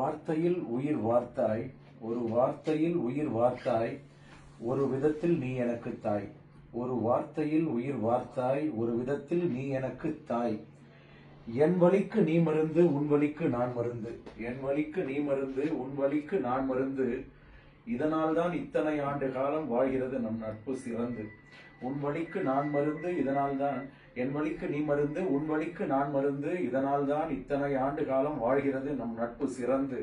வார்த்தையில் உயிர் வார்த்தாய், ஒரு வார்த்தையில் உயிர் வார்த்தாய், ஒரு விதத்தில் நீ எனக்கு தாய். ஒரு வார்த்தையில் உயிர் வார்த்தாய், ஒரு விதத்தில் நீ எனக்கு தாய். என் வலிக்கு நீ மருந்து, உன் வலிக்கு நான் மருந்து. என் வலிக்கு நீ மருந்து, உன் வலிக்கு நான் மருந்து. இதனால்தான் இத்தனை ஆண்டு காலம் வாழ்கிறது நம் நட்பு சிறந்து. உன் வலிக்கு நான் மருந்து, இதனால்தான் என் வலிக்கு நீ மருந்து, உன் வலிக்கு நான் மருந்து. இதனால்தான் இத்தனை ஆண்டு காலம் வாழ்கிறது நம் நட்பு சிறந்து.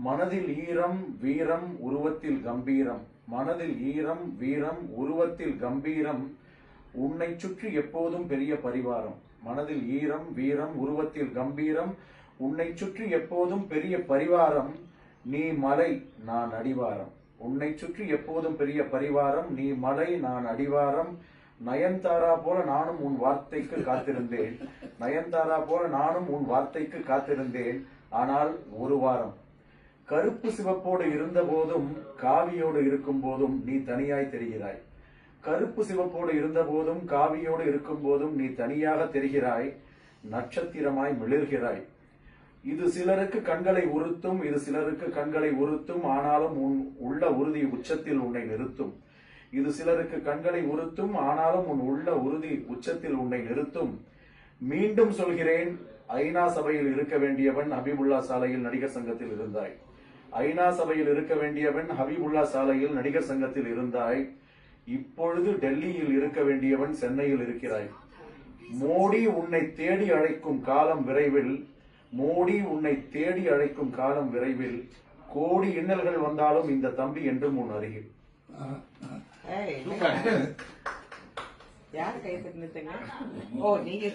மனதில் ஈரம் வீரம் உருவத்தில் கம்பீரம், மனதில் ஈரம் வீரம் உருவத்தில் கம்பீரம். உன்னை சுற்றி எப்போதும் பெரிய பரிவாரம். மனதில் ஈரம் வீரம் உருவத்தில் கம்பீரம். உன்னை சுற்றி எப்போதும் பெரிய பரிவாரம். நீ மலை நான் அடிவாரம். உன்னை சுற்றி எப்போதும் பெரிய பரிவாரம். நீ மலை நான் அடிவாரம். நயன்தாரா போல நானும் உன் வார்த்தைக்கு காத்திருந்தேன். நயன்தாரா போல நானும் உன் வார்த்தைக்கு காத்திருந்தேன். ஆனால் ஒரு வாரம். கருப்பு சிவப்போடு இருந்த போதும் காவியோடு இருக்கும் போதும் நீ தனியாய் தெரிகிறாய். கருப்பு சிவப்போடு இருந்த போதும் காவியோடு இருக்கும் போதும் நீ தனியாக தெரிகிறாய். நட்சத்திரமாய் மிளிர்கிறாய். இது சிலருக்கு கண்களை உறுத்தும், இது சிலருக்கு கண்களை உறுத்தும். ஆனாலும் உன் உள்ள உறுதி உச்சத்தில் உன்னை நிறுத்தும். இது சிலருக்கு கண்களை உறுத்தும், ஆனாலும் உன் உள்ள உறுதி உச்சத்தில் உன்னை நிறுத்தும். மீண்டும் சொல்கிறேன், ஐநா சபையில் இருக்க வேண்டியவன் ஹபீபுல்லா சாலையில் நடிகர் சங்கத்தில் இருந்தாய். ஐநா சபையில் இருக்க வேண்டியவன் ஹபீபுல்லா சாலையில் நடிகர் சங்கத்தில் இருந்தாய். இப்பொழுது டெல்லியில் இருக்க வேண்டியவன் சென்னையில் இருக்கிறாய். மோடி உன்னை தேடி அழைக்கும் காலம் விரைவில். மோடி உன்னை தேடி அழைக்கும் காலம் விரைவில். கோடி இன்னல்கள் வந்தாலும் இந்த தம்பி என்றும் உன் அருகில். யார் கை தட்டுங்க? ஓ, நீங்க.